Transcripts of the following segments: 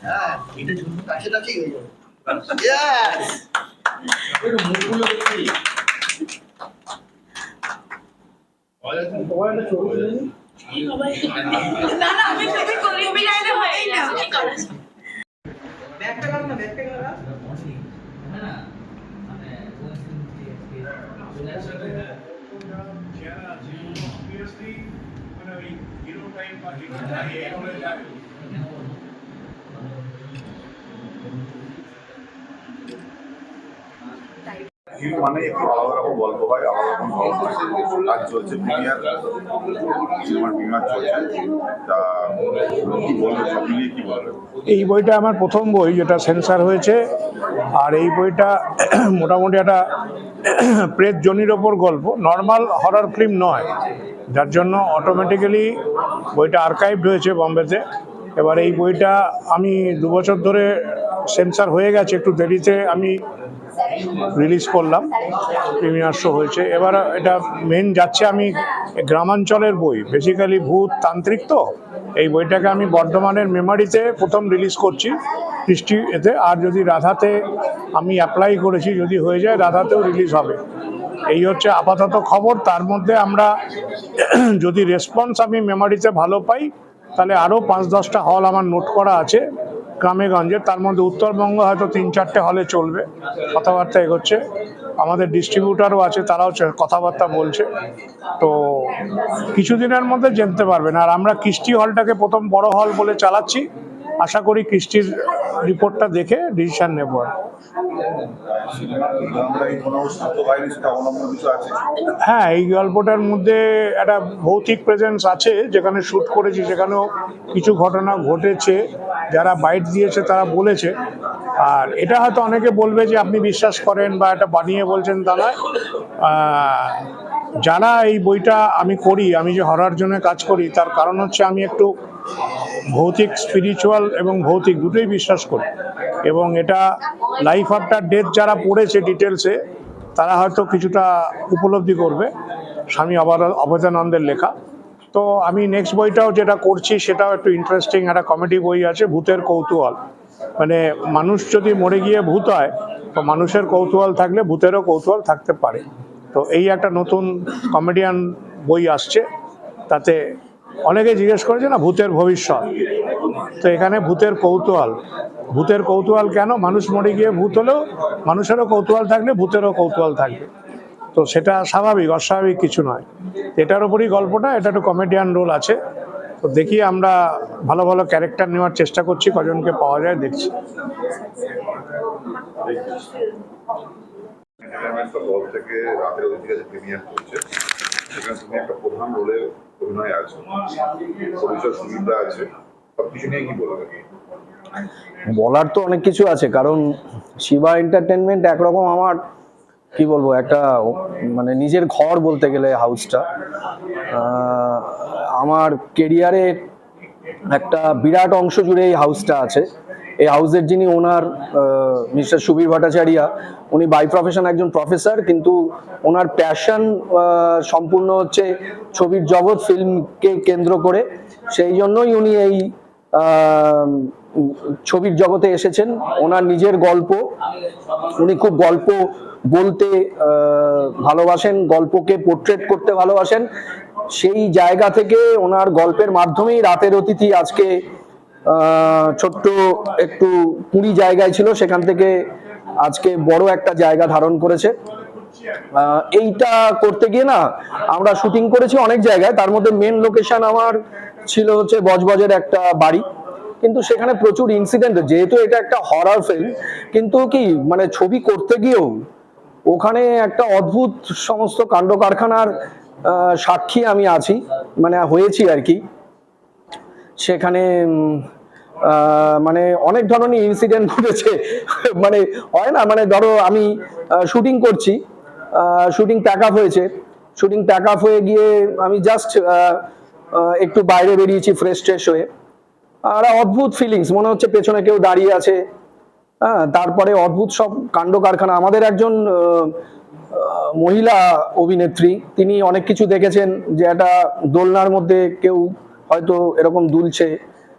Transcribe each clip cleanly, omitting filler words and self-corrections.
হ্যাঁ, এটা শুধু কাছে হয়ে যাবে। Yes! না না আমি সেটা করি অভিনয়টা হয়ই না ঠিক আছে ব্যাগটা কাট না ব্যাগটা কাট না মানে obviously মানে ওই হিরো টাইপ বা হিরো টাইপ হিট মানে একটু আলাদা রকম গল্প হয়, আলাদা রকম গল্প কাজ চলছে, প্রিমিয়ার সিনেমার প্রিমিয়ার চলছে। তা কি বলবে, সব মিলিয়ে কি বলবে? এই বইটা আমার প্রথম বই যেটা সেন্সার হয়েছে, আর এই বইটা মোটামুটি একটা প্রেত জনির ওপর গল্প, নর্মাল হরর ফিল্ম নয়, যার জন্য অটোমেটিক্যালি বইটা আর্কাইভড হয়েছে বম্বেতে। এবার এই বইটা আমি 2 বছর ধরে সেন্সার হয়ে গেছে, একটু দেরিতে আমি রিলিজ করলাম, প্রিমিয়ার শো হয়েছে। এবার এটা মেন যাচ্ছে, আমি গ্রামাঞ্চলের বই, বেসিক্যালি ভূত তান্ত্রিক, তো এই বইটাকে আমি বর্ধমানের মেমারিতে প্রথম রিলিজ করছি কৃষ্টি এতে, আর যদি রাধাতে আমি অ্যাপ্লাই করেছি, যদি হয়ে যায় রাধাতেও রিলিজ হবে। এই হচ্ছে আপাতত খবর। তার মধ্যে আমরা যদি রেসপন্স আমি মেমারিতে ভালো পাই, তাহলে আরও 5-10টা হল আমার নোট করা আছে গ্রামে গঞ্জে, তার মধ্যে উত্তরবঙ্গ হয়তো 3-4টে হলে চলবে, কথাবার্তা এগোচ্ছে। আমাদের ডিস্ট্রিবিউটারও আছে, তারাও কথাবার্তা বলছে, তো কিছুদিনের মধ্যে জানতে পারবেন। আর আমরা কৃষ্টি হলটাকে প্রথম বড় হল বলে চালাচ্ছি, আশা করি কৃষ্টির রিপোর্টটা দেখে ডিসিশন নেব। হ্যাঁ, এই গল্পটার মধ্যে একটা ভৌতিক প্রেজেন্স আছে, যেখানে শ্যুট করেছি সেখানেও কিছু ঘটনা ঘটেছে, যারা বাইট দিয়েছে তারা বলেছে। আর এটা হয়তো অনেকে বলবে যে আপনি বিশ্বাস করেন বা এটা বানিয়ে বলছেন, তা নয়। যারা এই বইটা আমি করি, আমি যে হরর জন্য কাজ করি, তার কারণ হচ্ছে আমি একটু ভৌতিক, স্পিরিচুয়াল এবং ভৌতিক দুটোই বিশ্বাস করি, এবং এটা লাইফ আফটার ডেথ যারা পড়েছে ডিটেলসে, তারা হয়তো কিছুটা উপলব্ধি করবে। স্বামী অভেদানন্দের লেখা। তো আমি নেক্সট বইটাও যেটা করছি সেটাও একটু ইন্টারেস্টিং, একটা কমেডি বই আছে, ভূতের কৌতূহল। মানে মানুষ যদি মরে গিয়ে ভূত হয়, তো মানুষের কৌতূহল থাকলে ভূতেরও কৌতূহল থাকতে পারে। তো এই একটা নতুন কমেডিয়ান বই আসছে, তাতে অনেকে জিজ্ঞেস করেছে না ভূতের ভবিষ্যৎ, তো এখানে ভূতের কৌতূহল। ভূতের কৌতূহল কেন? মানুষ মরে গিয়ে ভূত হলেও মানুষেরও কৌতূহল থাকলে ভূতেরও কৌতূহল থাকবে, তো সেটা স্বাভাবিক, অস্বাভাবিক কিছু নয়। এটার উপরই গল্পটা, এটা একটু কমেডিয়ান রোল আছে। তো দেখি, আমরা ভালো ভালো ক্যারেক্টার নেওয়ার চেষ্টা করছি, কজনকে পাওয়া যায় দেখছি। থেকে রাতের অতিথির কাছে প্রিমিয়ার করছে, সেখানে তুমি একটা প্রধান রোলে অভিনয় আছে, পরিচয় সুবিধা আছে, সবকিছু নিয়ে কি বলবে? বলার তো অনেক কিছু আছে, কারণ শিবা এন্টারটেনমেন্ট একরকম আমার কি বলবো, একটা মানে নিজের ঘর বলতে গেলে হাউসটা। আমার কেরিয়ারে একটা বিরাট অংশ জুড়ে এই হাউসটা আছে। এই হাউসের যিনি ওনার মিস্টার সুবীর ভট্টাচার্য, উনি বাই প্রফেশন একজন প্রফেসর, কিন্তু ওনার প্যাশন সম্পূর্ণ হচ্ছে ছবির জগৎ, ফিল্মকে কেন্দ্র করে। সেই জন্যই উনি এই ছবির জগতে এসেছেন। ওনার নিজের গল্প, উনি খুব গল্প বলতে ভালোবাসেন, গল্পকে পোর্ট্রেট করতে ভালোবাসেন। সেই জায়গা থেকে ওনার গল্পের মাধ্যমেই রাতের অতিথি আজকে ছোট্ট একটু পুরী জায়গায় ছিল, সেখান থেকে আজকে বড় একটা জায়গা ধারণ করেছে। এইটা করতে গিয়ে না আমরা শুটিং করেছি অনেক জায়গায়, তার মধ্যে মেন লোকেশন আমার ছিল হচ্ছে বজবজের একটা বাড়ি, কিন্তু সেখানে প্রচুর ইনসিডেন্ট, যেহেতু এটা একটা হরর ফিল্ম, কিন্তু কি মানে ছবি করতে গিয়েও ওখানে একটা অদ্ভুত সমস্ত কাণ্ড কারখানার সাক্ষী আমি আছি, মানে হয়েছি আর কি। সেখানে মানে অনেক ধরনের ইনসিডেন্ট ঘটেছে। মানে হয় না, মানে ধরো আমি শুটিং করছি, শুটিং প্যাক আপ হয়েছে, শুটিং প্যাক আপ হয়ে গিয়ে আমি জাস্ট একটু বাইরে বেরিয়েছি ফ্রেশ ট্রেশ হয়ে, আর অদ্ভুত ফিলিংস, মনে হচ্ছে পেছনে কেউ দাঁড়িয়ে আছে। হ্যাঁ, তারপরে অদ্ভুত সব কাণ্ড কারখানা। আমাদের একজন মহিলা অভিনেত্রী, তিনি অনেক কিছু দেখেছেন, যে একটা দোলনার মধ্যে কেউ হয়তো এরকম দুলছে,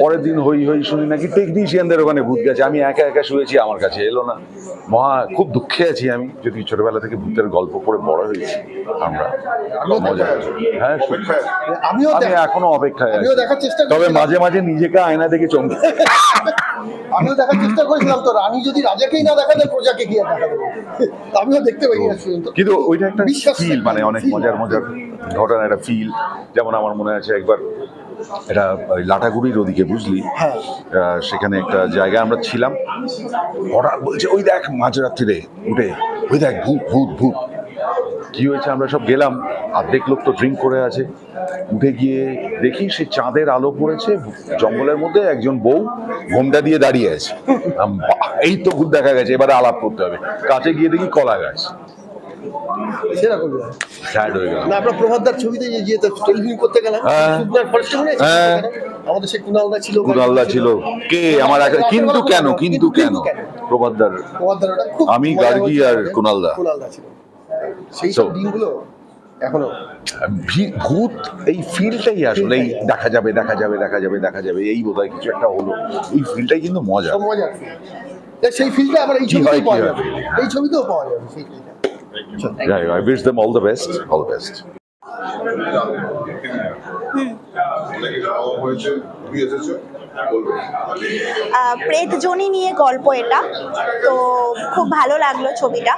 পরের দিন হই হই শুনি নাকি টেকনিশিয়ানদের ওখানে ভূত গেছে। আমি একা একা শুয়েছি, আমার কাছে এলো না। খুব দুঃখে আছি আমি, যদি ছোটবেলা থেকে ভূতের গল্প পড়ে বড় হয়েছি আমরা। মজা। হ্যাঁ, আমি এখনো অপেক্ষায় আছি, দেখার চেষ্টা তবে মাঝে মাঝে নিজেকে আয়না দেখে চমকে। আমিও দেখার চেষ্টা করেছিলাম, তো রানী যদি রাজাকেই না দেখা দেয় প্রজাকে কি আর দেখা দেবে, আমিও দেখতে পাই না। কিন্তু ওইটা একটা ফিল, মানে অনেক মজার মজার ঘটনা, একটা ফিল। যেমন আমার মনে আছে একবার এটা লাটাগুড়ির ওদিকে, বুঝলি, সেখানে একটা জায়গায় আমরা ছিলাম, হঠাৎ বলছে ওই দেখ মাঝরাত্রিরে উঠে, ওই দেখ ভূত ভূত ভূত। কি হয়েছে, আমরা সব গেলাম, অর্ধেক লোক তো ড্রিঙ্ক করে আছে। উঠে গিয়ে দেখি সে চাঁদের আলো পড়েছে, জঙ্গলের মধ্যে একজন বউ ঘোমটা দিয়ে দাঁড়িয়ে আছে। এই তো ভূত দেখা গেছে, এবারে আলাপ করতে হবে। কাছে গিয়ে দেখি কলা গাছ। সেরকম স্যাড হয়ে গেল। না, আমরা প্রভাতদার ছবিতে যে টেলিফিল্ম করতে গেলাম, আমাদের সে কুণালদা ছিল। কুণালদা ছিল কে আমার কিন্তু কেন প্রভাতদার, আমি গার্গী আর কুণালদা ছিল। সেই সব দিনগুলো এখনো ভূত, এই ফিলটাই আসলে এই দেখা যাবে দেখা যাবে দেখা যাবে দেখা যাবে, এই বোধহয় কিছু একটা হলো, এই ফিলটাই কিন্তু মজা। মজা, সেই ফিলটা আবার এই ছবিতেও পাওয়া যাবে, এই ছবিতেও পাওয়া যাবে সেই ফিলটা। I wish them all the best. All the best. প্রেতজনী নিয়ে গল্প এটা, তো খুব ভালো লাগলো ছবিটা,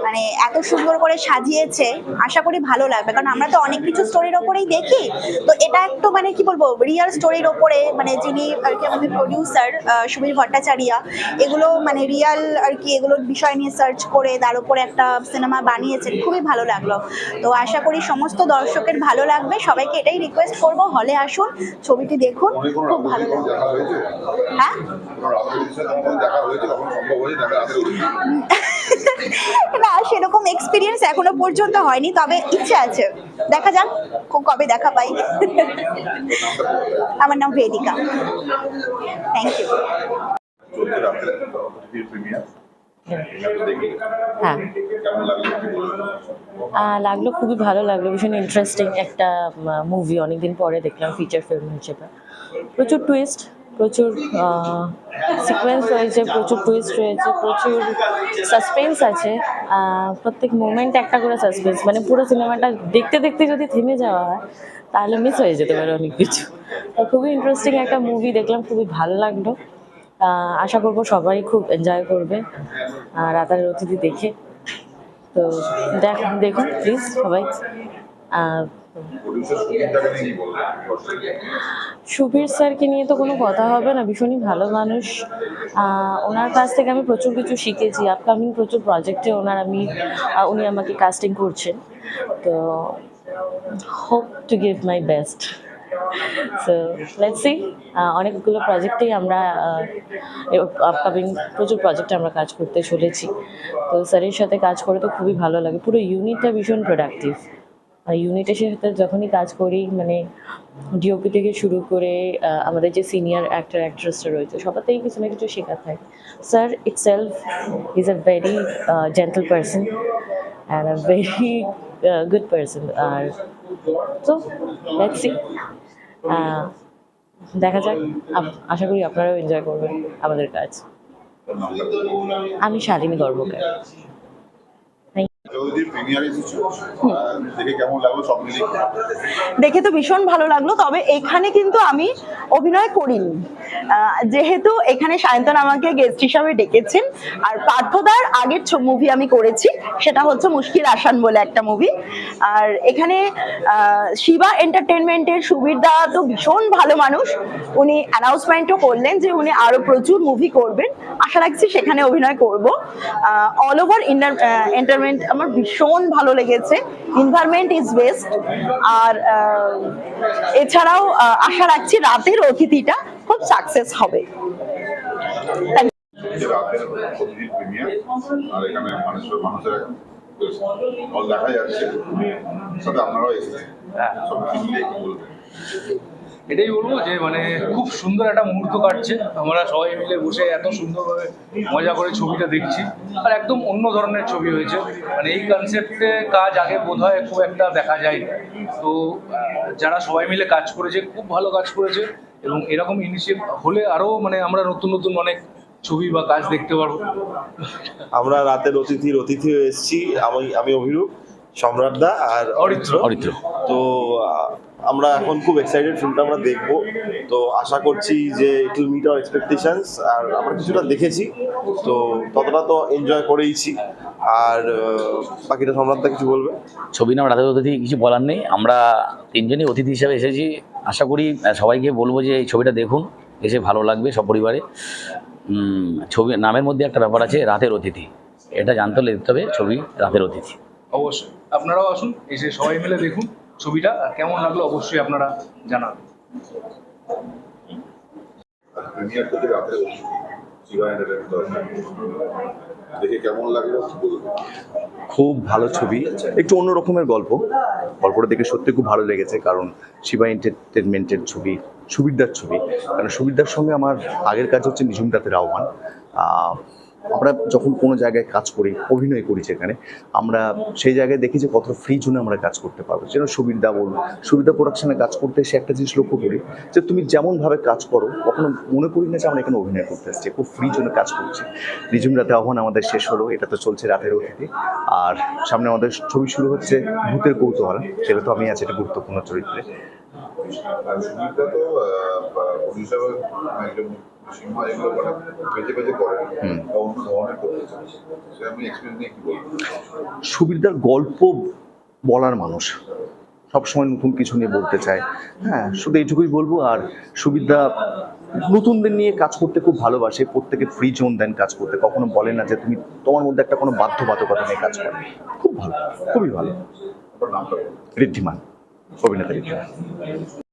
মানে এত সুন্দর করে সাজিয়েছে, আশা করি ভালো লাগবে, কারণ আমরা তো অনেক কিছু স্টোরির ওপরেই দেখি, তো এটা একটু মানে কি বলবো রিয়েল স্টোরির ওপরে, মানে যিনি আর কি আমাদের প্রডিউসার সুবীর ভট্টাচার্য, এগুলো মানে রিয়েল আর কি এগুলোর বিষয় নিয়ে সার্চ করে তার উপরে একটা সিনেমা বানিয়েছেন, খুবই ভালো লাগলো। তো আশা করি সমস্ত দর্শকের ভালো লাগবে, সবাইকে এটাই রিকোয়েস্ট করবো, হলে আসুন, ছবিটি দেখুন, খুব ভালো লাগবে। হ্যাঁ, না সেরকম এক্সপিরিয়েন্স এখনো পর্যন্ত হয়নি, তবে ইচ্ছে আছে, দেখা যাক কবে দেখা পাই। আমার নাম বেদিকা। Thank you. হ্যাঁ, লাগলো, খুবই ভালো লাগলো, ভীষণ ইন্টারেস্টিং একটা মুভি, অনেকদিন পরে দেখলাম ফিচার ফিল্ম হিসেবে। প্রচুর টুইস্ট, প্রচুর সিকোয়েন্স রয়েছে, প্রচুর টুইস্ট রয়েছে, প্রচুর সাসপেন্স আছে, প্রত্যেক মোমেন্ট একটা করে সাসপেন্স, মানে পুরো সিনেমাটা দেখতে দেখতে যদি থেমে যাওয়া হয় তাহলে মিস হয়ে যেতে পারে অনেক কিছু। তো খুবই ইন্টারেস্টিং একটা মুভি দেখলাম, খুবই ভালো লাগলো। আশা করবো সবাই খুব এনজয় করবে রাতার অতিথি দেখে। তো দেখুন প্লিজ সবাই। সুবীর স্যারকে নিয়ে তো কোনো কথা হবে না, ভীষণই ভালো মানুষ, ওনার কাছ থেকে আমি প্রচুর কিছু শিখেছি। আপকামিং প্রচুর প্রজেক্টে উনি আমাকে কাস্টিং করছেন, তো hope to give my best. So let's see, অনেকগুলো প্রজেক্টেই আমরা আপকামিং প্রচুর প্রজেক্টে আমরা কাজ করতে চলেছি। তো স্যারের সাথে কাজ করে তো খুবই ভালো লাগে, পুরো ইউনিটটা ভীষণ প্রোডাক্টিভ। ইউনিটের সাথে যখনই কাজ করি, মানে ডিওপি থেকে শুরু করে আমাদের যে সিনিয়র অ্যাক্টর অ্যাক্ট্রেসরা রয়েছে সবাতেই কিছু না কিছু শেখার থাকে। Sir itself is a very gentle person and a very good person. আর তো লেটস সি, দেখা যাক, আশা করি আপনারাও এনজয় করবেন আমাদের কাজ। আমি শালিনী গর্ভকার। দেখে তো ভীষণ ভালো লাগলো, তবে এখানে কিন্তু আমি অভিনয় করিনি, যেহেতু এখানে সায়ন্তন আমাকে গেস্ট হিসাবে ডেকেছেন। আর পার্থদার আগের মুভি আমি করেছি, সেটা হচ্ছে মুশকিল আসান বলে একটা মুভি। আর এখানে শিবা এন্টারটেনমেন্টের সুবীর দা তো ভীষণ ভালো মানুষ, উনি অ্যানাউন্সমেন্টও করলেন যে উনি আরো প্রচুর মুভি করবেন। আশা রাখছি সেখানে অভিনয় করব। অল ওভার এন্টারটেনমেন্ট আমার ভীষণ ভালো লেগেছে, এনভায়রনমেন্ট ইজ বেস্ট। আর এছাড়াও আশা রাখছি রাতের অতিথিটা খুব সাকসেস হবে। দেখা যাচ্ছে আপনারাও এসেছেন, এটাই বলবো যে মানে খুব সুন্দর একটা মুহূর্ত কাটছে, আমরা সবাই মিলে বসে এত সুন্দরভাবে মজা করে ছবিটা দেখছি। আর একদম অন্য ধরনের ছবি হয়েছে, মানে এই কনসেপ্টে কাজ আগে বোধহয় খুব একটা দেখা যায়। তো যারা সবাই মিলে কাজ করেছে খুব ভালো কাজ করেছে, এবং এরকম ইনিশিয়েটিভ হলে আরো মানে আমরা নতুন নতুন অনেক ছবি বা কাজ দেখতে পারবো। আমরা রাতের অতিথি হয়ে এসেছি। আমি অভিরূপ, সম্রাট দা আর অরিত্র। তো আমরা এখন খুব এক্সাইটেড, ফিল্মটা আমরা দেখবো। তো আশা করছি যে it will meet our expectations. আর আমরা কিছুটা দেখেছি, তো ততটা তো এনজয় করেইছি। আর বাকিটা সম্রাট দা কিছু বলবে। ছবি নাম রাতের অতিথি, কিছু বলার নেই। আমরা তিনজনই অতিথি হিসাবে এসেছি। আশা করি সবাইকে বলবো যে এই ছবিটা দেখুন, এসে ভালো লাগবে সপরিবারে। ছবি নামের মধ্যে একটা ব্যাপার আছে, রাতের অতিথি, এটা জানতে হলে দেখতে হবে ছবি রাতের অতিথি। অবশ্যই আপনারাও আসুন, এসে সবাই মিলে দেখুন ছবিটা, আর কেমন লাগলো অবশ্যই আপনারা জানাবেন। প্রিমিয়ার থেকে রাতের অতিথি, শিবা এন্টারটেইনমেন্ট দেখে কেমন লাগলো বলুন। খুব ভালো ছবি, একটু অন্য রকমের গল্পটা দেখে সত্যি খুব ভালো লেগেছে। কারণ শিবা এন্টারটেনমেন্টের ছবি, সুবিরদার ছবি। কারণ সুবিরদার সঙ্গে আমার আগের কাজ হচ্ছে নিঝুম রাতের আহ্বান। আমরা যখন কোনো জায়গায় কাজ করি, অভিনয় করি, সেখানে আমরা সেই জায়গায় দেখি যে কত ফ্রি জোনে আমরা কাজ করতে পারবো। যেন সুবিরদা প্রোডাকশনে কাজ করতে এসে একটা জিনিস লক্ষ্য করি যে তুমি যেমনভাবে কাজ করো, কখনো মনে করি না যে আমরা এখানে অভিনয় করতে আসছি, খুব ফ্রি জোনে কাজ করছি। নিঝুম রাতে আহ্বান আমাদের শেষ হলো, এটা তো চলছে রাতের অতিথি। আর সামনে আমাদের ছবি শুরু হচ্ছে ভূতের কৌতূহল, সেটা তো আমি আছি একটা গুরুত্বপূর্ণ চরিত্রে। সুবিধা তো হিসাবে একজন সিনেমা এগুলো মানে বেঁচে করেন বা অন্য ধরনের করতে চান, সে আমি এক্সপিরিয়েন্স নিয়ে কি বলবো। সুবিরদার গল্প বলার মানুষ, সবসময় নতুন কিছু নিয়ে বলতে চায়। হ্যাঁ, শুধু এইটুকুই বলবো। আর সুবিরদা নতুনদের নিয়ে কাজ করতে খুব ভালোবাসে, প্রত্যেকে ফ্রি জোন দেন কাজ করতে, কখনো বলে না যে তুমি তোমার মধ্যে একটা কোনো বাধ্যবাধকতা নিয়ে কাজ করো। খুব ভালো, খুবই ভালো। আপনার নামটা বলুন। ঋদ্ধিমান, অভিনেতা ঋদ্ধিমান।